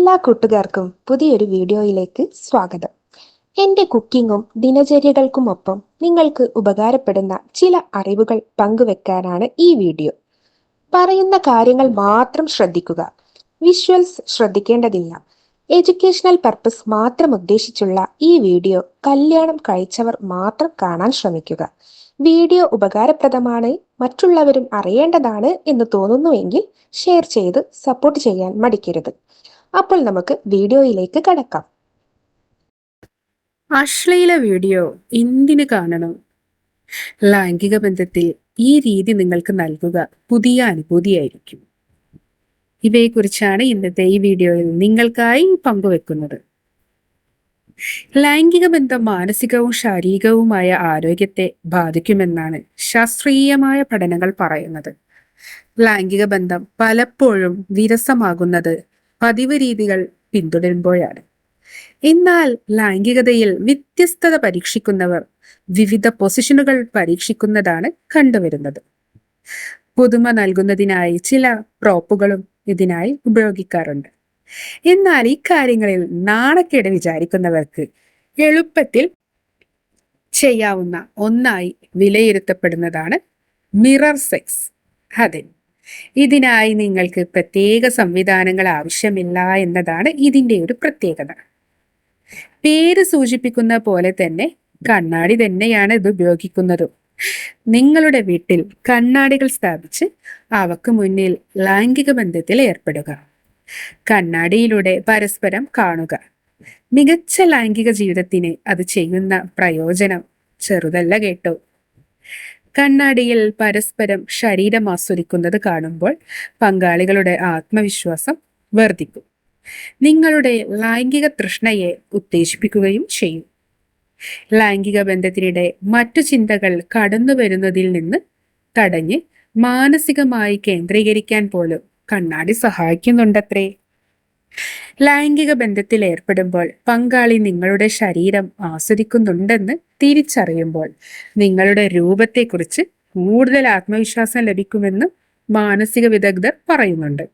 എല്ലാ കൂട്ടുകാർക്കും പുതിയൊരു വീഡിയോയിലേക്ക് സ്വാഗതം. എൻ്റെ കുക്കിങ്ങും ദിനചര്യകൾക്കുമൊപ്പം നിങ്ങൾക്ക് ഉപകാരപ്പെടുന്ന ചില അറിവുകൾ പങ്കുവെക്കാനാണ് ഈ വീഡിയോ. പറയുന്ന കാര്യങ്ങൾ മാത്രം ശ്രദ്ധിക്കുക. വിഷ്വൽസ് ശ്രദ്ധിക്കേണ്ടതില്ല. എഡ്യൂക്കേഷണൽ പർപ്പസ് മാത്രം ഉദ്ദേശിച്ചുള്ള ഈ വീഡിയോ കല്യാണം കഴിച്ചവർ മാത്രം കാണാൻ ശ്രമിക്കുക. വീഡിയോ ഉപകാരപ്രദമാണ്, മറ്റുള്ളവരും അറിയേണ്ടതാണ് എന്ന് തോന്നുന്നുവെങ്കിൽ ഷെയർ ചെയ്ത് സപ്പോർട്ട് ചെയ്യാൻ മടിക്കരുത്. അപ്പോൾ നമുക്ക് വീഡിയോയിലേക്ക് കടക്കാം. അശ്ലീല വീഡിയോ എന്തിനു കാണണം? ലൈംഗിക ബന്ധത്തിൽ ഈ രീതി നിങ്ങൾക്ക് നൽകുക പുതിയ അനുഭൂതിയായിരിക്കും. ഇവയെക്കുറിച്ചാണ് ഇന്നത്തെ ഈ വീഡിയോയിൽ നിങ്ങൾക്കായി പങ്കുവെക്കുന്നത്. ലൈംഗിക ബന്ധം മാനസികവും ശാരീരികവുമായ ആരോഗ്യത്തെ ബാധിക്കുമെന്നാണ് ശാസ്ത്രീയമായ പഠനങ്ങൾ പറയുന്നത്. ലൈംഗിക ബന്ധം പലപ്പോഴും വിരസമാകുന്നത് പതിവ് രീതികൾ പിന്തുടരുമ്പോഴാണ്. എന്നാൽ ലൈംഗികതയിൽ വ്യത്യസ്തത പരീക്ഷിക്കുന്നവർ വിവിധ പൊസിഷനുകൾ പരീക്ഷിക്കുന്നതാണ് കണ്ടുവരുന്നത്. പുതുമ നൽകുന്നതിനായി ചില പ്രോപ്പുകളും ഇതിനായി ഉപയോഗിക്കാറുണ്ട്. എന്നാൽ ഇക്കാര്യങ്ങളിൽ നാണക്കേട് വിചാരിക്കുന്നവർക്ക് എളുപ്പത്തിൽ ചെയ്യാവുന്ന ഒന്നായി വിലയിരുത്തപ്പെടുന്നതാണ് മിറർ സെക്സ്. അതെ, ഇതിനായി നിങ്ങൾക്ക് പ്രത്യേക സംവിധാനങ്ങൾ ആവശ്യമില്ല എന്നതാണ് ഇതിൻ്റെ ഒരു പ്രത്യേകത. പേര് സൂചിപ്പിക്കുന്ന പോലെ തന്നെ കണ്ണാടി തന്നെയാണ് ഇത് ഉപയോഗിക്കുന്നത്. നിങ്ങളുടെ വീട്ടിൽ കണ്ണാടികൾ സ്ഥാപിച്ച് അവക്ക് മുന്നിൽ ലൈംഗിക ബന്ധത്തിൽ ഏർപ്പെടുക. കണ്ണാടിയിലൂടെ പരസ്പരം കാണുക. മികച്ച ലൈംഗിക ജീവിതത്തിന് അത് ചെയ്യുന്ന പ്രയോജനം ചെറുതല്ല കേട്ടോ. കണ്ണാടിയിൽ പരസ്പരം ശരീരം ആസ്വദിക്കുന്നത് കാണുമ്പോൾ പങ്കാളികളുടെ ആത്മവിശ്വാസം വർദ്ധിക്കും. നിങ്ങളുടെ ലൈംഗിക തൃഷ്ണയെ ഉത്തേജിപ്പിക്കുകയും ചെയ്യും. ലൈംഗിക ബന്ധത്തിനിടെ മറ്റു ചിന്തകൾ കടന്നു വരുന്നതിൽ നിന്ന് തടഞ്ഞ് മാനസികമായി കേന്ദ്രീകരിക്കാൻ പോലും കണ്ണാടി സഹായിക്കുന്നുണ്ടത്രേ. ലൈംഗിക ബന്ധത്തിൽ ഏർപ്പെടുമ്പോൾ പങ്കാളി നിങ്ങളുടെ ശരീരം ആസ്വദിക്കുന്നുണ്ടെന്ന് തിരിച്ചറിയുമ്പോൾ നിങ്ങളുടെ രൂപത്തെക്കുറിച്ച് കൂടുതൽ ആത്മവിശ്വാസം ലഭിക്കുമെന്ന് മാനസിക വിദഗ്ധർ പറയുന്നുണ്ട്.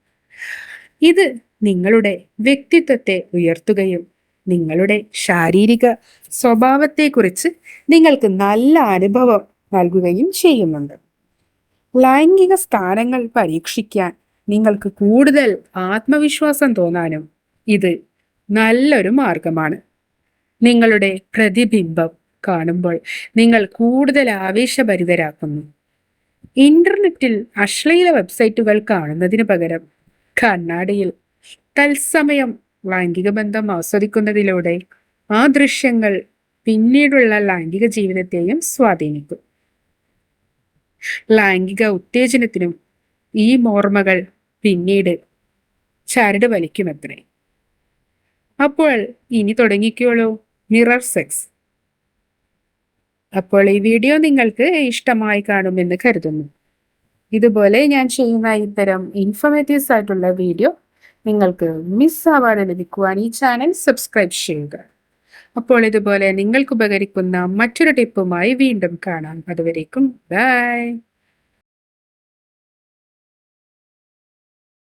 ഇത് നിങ്ങളുടെ വ്യക്തിത്വത്തെ ഉയർത്തുകയും നിങ്ങളുടെ ശാരീരിക സ്വഭാവത്തെക്കുറിച്ച് നിങ്ങൾക്ക് നല്ല അനുഭവം നൽകുകയും ചെയ്യുന്നുണ്ട്. ലൈംഗിക സ്ഥാനങ്ങൾ പരീക്ഷിക്കാൻ നിങ്ങൾക്ക് കൂടുതൽ ആത്മവിശ്വാസം തോന്നാനും ഇത് നല്ലൊരു മാർഗമാണ്. നിങ്ങളുടെ പ്രതിബിംബം കാണുമ്പോൾ നിങ്ങൾ കൂടുതൽ ആവേശഭരിതരാക്കുന്നു. ഇന്റർനെറ്റിൽ അശ്ലീല വെബ്സൈറ്റുകൾ കാണുന്നതിന് പകരം കണ്ണാടിയിൽ തത്സമയം ലൈംഗിക ബന്ധം ആസ്വദിക്കുന്നതിലൂടെ ആ ദൃശ്യങ്ങൾ പിന്നീടുള്ള ലൈംഗിക ജീവിതത്തെയും സ്വാധീനിക്കും. ലൈംഗിക ഉത്തേജനത്തിനും ഈ ഓർമ്മകൾ പിന്നീട് ചരട് വലിക്കുമത്രേ. അപ്പോൾ ഇനി തുടങ്ങിക്കോളൂ മിറർ സെക്സ്. അപ്പോൾ ഈ വീഡിയോ നിങ്ങൾക്ക് ഇഷ്ടമായി കാണുമെന്ന് കരുതുന്നു. ഇതുപോലെ ഞാൻ ചെയ്യുന്ന ഇത്തരം ഇൻഫോർമേറ്റീവ്സ് ആയിട്ടുള്ള വീഡിയോ നിങ്ങൾക്ക് മിസ്സാവാതെ ലഭിക്കുവാൻ ഈ ചാനൽ സബ്സ്ക്രൈബ് ചെയ്യുക. അപ്പോൾ ഇതുപോലെ നിങ്ങൾക്ക് ഉപകരിക്കുന്ന മറ്റൊരു ടിപ്പുമായി വീണ്ടും കാണാം. അതുവരേക്കും ബൈ.